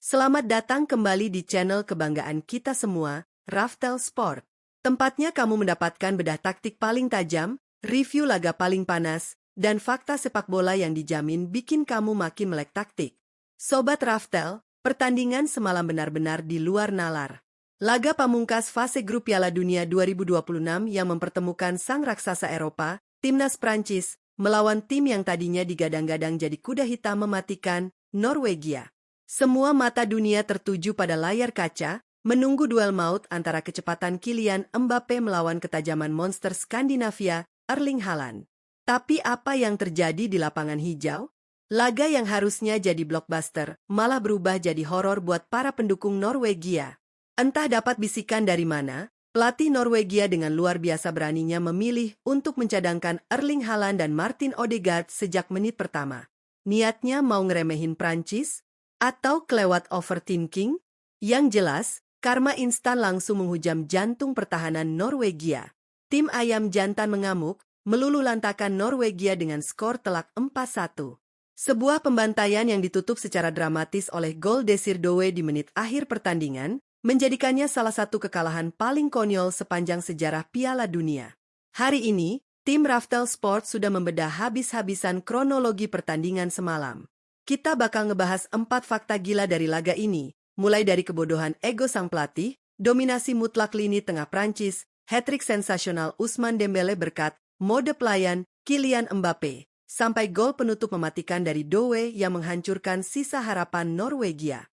Selamat datang kembali di channel kebanggaan kita semua, Raftel Sport. Tempatnya kamu mendapatkan bedah taktik paling tajam, review laga paling panas, dan fakta sepak bola yang dijamin bikin kamu makin melek taktik. Sobat Raftel, pertandingan semalam benar-benar di luar nalar. Laga pamungkas fase grup Piala Dunia 2026 yang mempertemukan sang raksasa Eropa, Timnas Prancis, melawan tim yang tadinya digadang-gadang jadi kuda hitam mematikan, Norwegia. Semua mata dunia tertuju pada layar kaca, menunggu duel maut antara kecepatan Kylian Mbappe melawan ketajaman monster Skandinavia, Erling Haaland. Tapi apa yang terjadi di lapangan hijau? Laga yang harusnya jadi blockbuster, malah berubah jadi horor buat para pendukung Norwegia. Entah dapat bisikan dari mana, pelatih Norwegia dengan luar biasa beraninya memilih untuk mencadangkan Erling Haaland dan Martin Odegaard sejak menit pertama. Niatnya mau ngeremehin Prancis? Atau kelewat overthinking? Yang jelas, karma instan langsung menghujam jantung pertahanan Norwegia. Tim ayam jantan mengamuk, meluluhlantakkan Norwegia dengan skor telak 4-1. Sebuah pembantaian yang ditutup secara dramatis oleh gol Desir Doué di menit akhir pertandingan, menjadikannya salah satu kekalahan paling konyol sepanjang sejarah Piala Dunia. Hari ini, tim Raftel Sport sudah membedah habis-habisan kronologi pertandingan semalam. Kita bakal ngebahas 4 fakta gila dari laga ini, mulai dari kebodohan ego sang pelatih, dominasi mutlak lini tengah Prancis, hat-trick sensasional Ousmane Dembélé berkat mode pelayan Kylian Mbappe, sampai gol penutup mematikan dari Doué yang menghancurkan sisa harapan Norwegia.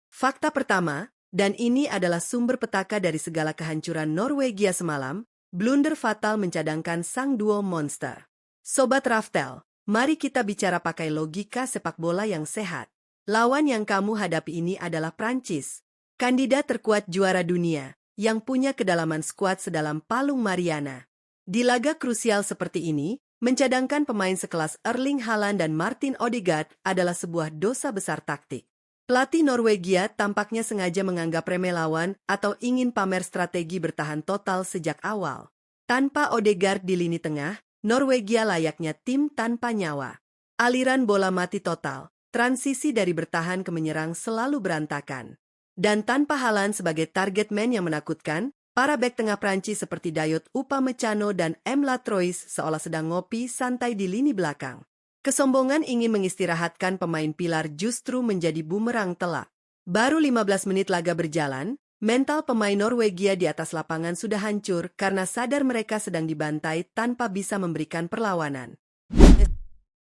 Fakta pertama, dan ini adalah sumber petaka dari segala kehancuran Norwegia semalam, blunder fatal mencadangkan sang duo monster. Sobat Raftel, mari kita bicara pakai logika sepak bola yang sehat. Lawan yang kamu hadapi ini adalah Prancis, kandidat terkuat juara dunia, yang punya kedalaman skuad sedalam palung Mariana. Di laga krusial seperti ini, mencadangkan pemain sekelas Erling Haaland dan Martin Odegaard adalah sebuah dosa besar taktik. Pelatih Norwegia tampaknya sengaja menganggap remeh lawan atau ingin pamer strategi bertahan total sejak awal. Tanpa Odegaard di lini tengah, Norwegia layaknya tim tanpa nyawa. Aliran bola mati total, transisi dari bertahan ke menyerang selalu berantakan. Dan tanpa Haaland sebagai target man yang menakutkan, para bek tengah Prancis seperti Dayot Upamecano dan Emla Troyes seolah sedang ngopi santai di lini belakang. Kesombongan ingin mengistirahatkan pemain pilar justru menjadi bumerang telak. Baru 15 menit laga berjalan, mental pemain Norwegia di atas lapangan sudah hancur karena sadar mereka sedang dibantai tanpa bisa memberikan perlawanan.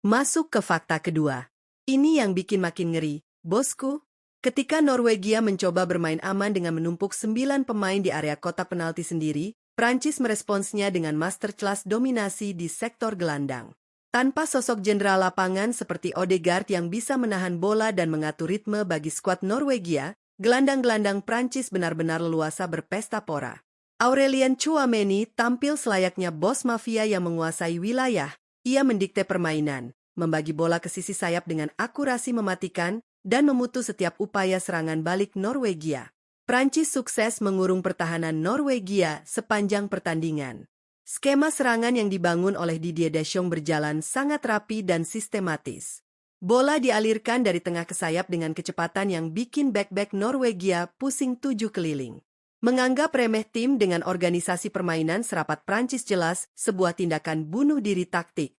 Masuk ke fakta kedua. Ini yang bikin makin ngeri, bosku. Ketika Norwegia mencoba bermain aman dengan menumpuk 9 pemain di area kotak penalti sendiri, Prancis meresponsnya dengan masterclass dominasi di sektor gelandang. Tanpa sosok jenderal lapangan seperti Odegaard yang bisa menahan bola dan mengatur ritme bagi skuad Norwegia, gelandang-gelandang Prancis benar-benar leluasa berpesta pora. Aurelien Tchouaméni tampil selayaknya bos mafia yang menguasai wilayah. Ia mendikte permainan, membagi bola ke sisi sayap dengan akurasi mematikan, dan memutus setiap upaya serangan balik Norwegia. Prancis sukses mengurung pertahanan Norwegia sepanjang pertandingan. Skema serangan yang dibangun oleh Didier Deschamps berjalan sangat rapi dan sistematis. Bola dialirkan dari tengah ke sayap dengan kecepatan yang bikin bek-bek Norwegia pusing 7 keliling. Menganggap remeh tim dengan organisasi permainan serapat Prancis jelas sebuah tindakan bunuh diri taktik.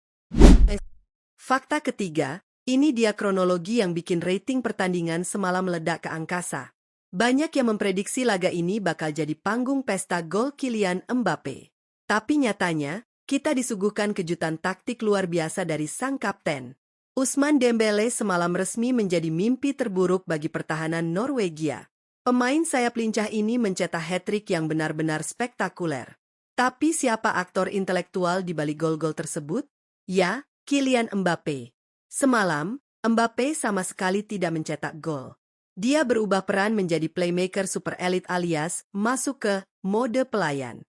Fakta ketiga, ini dia kronologi yang bikin rating pertandingan semalam meledak ke angkasa. Banyak yang memprediksi laga ini bakal jadi panggung pesta gol Kylian Mbappe. Tapi nyatanya, kita disuguhkan kejutan taktik luar biasa dari sang kapten. Ousmane Dembélé semalam resmi menjadi mimpi terburuk bagi pertahanan Norwegia. Pemain sayap lincah ini mencetak hat-trick yang benar-benar spektakuler. Tapi siapa aktor intelektual di balik gol-gol tersebut? Ya, Kylian Mbappe. Semalam, Mbappe sama sekali tidak mencetak gol. Dia berubah peran menjadi playmaker super elit alias masuk ke mode pelayan.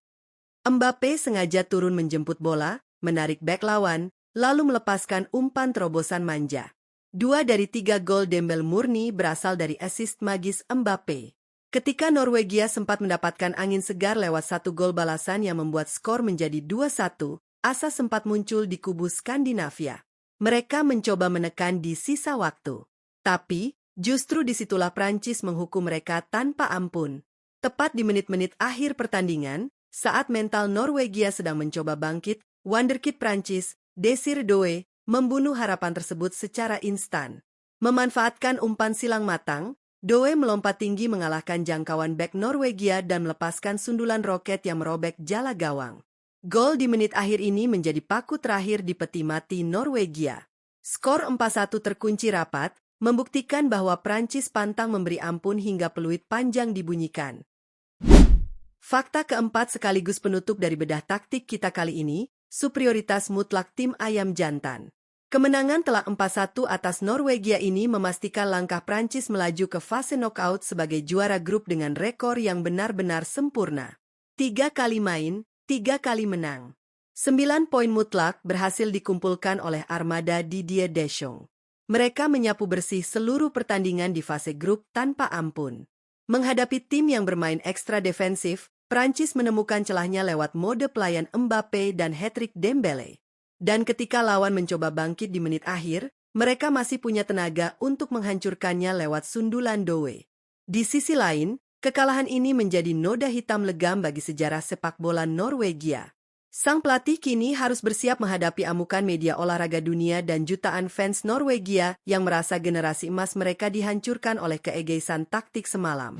Mbappe sengaja turun menjemput bola, menarik bek lawan, lalu melepaskan umpan terobosan manja. 2 dari 3 gol Dembélé murni berasal dari assist magis Mbappe. Ketika Norwegia sempat mendapatkan angin segar lewat satu gol balasan yang membuat skor menjadi 2-1, asa sempat muncul di kubu Skandinavia. Mereka mencoba menekan di sisa waktu. Tapi, justru disitulah Prancis menghukum mereka tanpa ampun. Tepat di menit-menit akhir pertandingan, saat mental Norwegia sedang mencoba bangkit, wonderkid Prancis, Désiré Doué, membunuh harapan tersebut secara instan. Memanfaatkan umpan silang matang, Doué melompat tinggi mengalahkan jangkauan bek Norwegia dan melepaskan sundulan roket yang merobek jala gawang. Gol di menit akhir ini menjadi paku terakhir di peti mati Norwegia. Skor 4-1 terkunci rapat, membuktikan bahwa Prancis pantang memberi ampun hingga peluit panjang dibunyikan. Fakta keempat sekaligus penutup dari bedah taktik kita kali ini, superioritas mutlak tim ayam jantan. Kemenangan telak 4-1 atas Norwegia ini memastikan langkah Prancis melaju ke fase knockout sebagai juara grup dengan rekor yang benar-benar sempurna. 3 kali main, 3 kali menang. 9 poin mutlak berhasil dikumpulkan oleh armada Didier Deschamps. Mereka menyapu bersih seluruh pertandingan di fase grup tanpa ampun. Menghadapi tim yang bermain ekstra defensif, Prancis menemukan celahnya lewat mode pelayan Mbappé dan hat-trick Dembélé. Dan ketika lawan mencoba bangkit di menit akhir, mereka masih punya tenaga untuk menghancurkannya lewat sundulan Doué. Di sisi lain, kekalahan ini menjadi noda hitam legam bagi sejarah sepak bola Norwegia. Sang pelatih kini harus bersiap menghadapi amukan media olahraga dunia dan jutaan fans Norwegia yang merasa generasi emas mereka dihancurkan oleh keegoisan taktik semalam.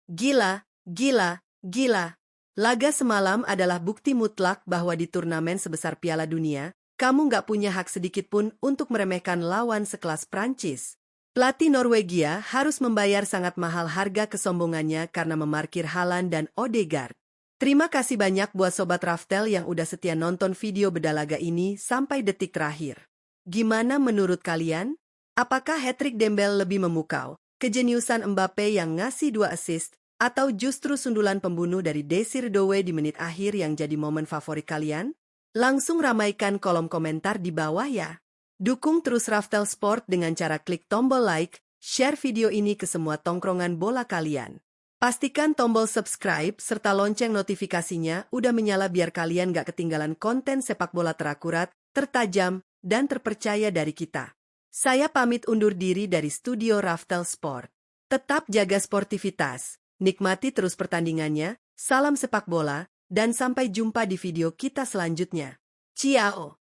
Gila, gila, gila. Laga semalam adalah bukti mutlak bahwa di turnamen sebesar Piala Dunia, kamu nggak punya hak sedikitpun untuk meremehkan lawan sekelas Prancis. Pelatih Norwegia harus membayar sangat mahal harga kesombongannya karena memarkir Haaland dan Odegaard. Terima kasih banyak buat Sobat Raftel yang udah setia nonton video bedah laga ini sampai detik terakhir. Gimana menurut kalian? Apakah hat-trick Dembélé lebih memukau, kejeniusan Mbappé yang ngasih 2 assist, atau justru sundulan pembunuh dari Désiré Doué di menit akhir yang jadi momen favorit kalian? Langsung ramaikan kolom komentar di bawah ya. Dukung terus Raftel Sport dengan cara klik tombol like, share video ini ke semua tongkrongan bola kalian. Pastikan tombol subscribe serta lonceng notifikasinya udah menyala biar kalian gak ketinggalan konten sepak bola terakurat, tertajam, dan terpercaya dari kita. Saya pamit undur diri dari studio Raftel Sport. Tetap jaga sportivitas. Nikmati terus pertandingannya, salam sepak bola, dan sampai jumpa di video kita selanjutnya. Ciao!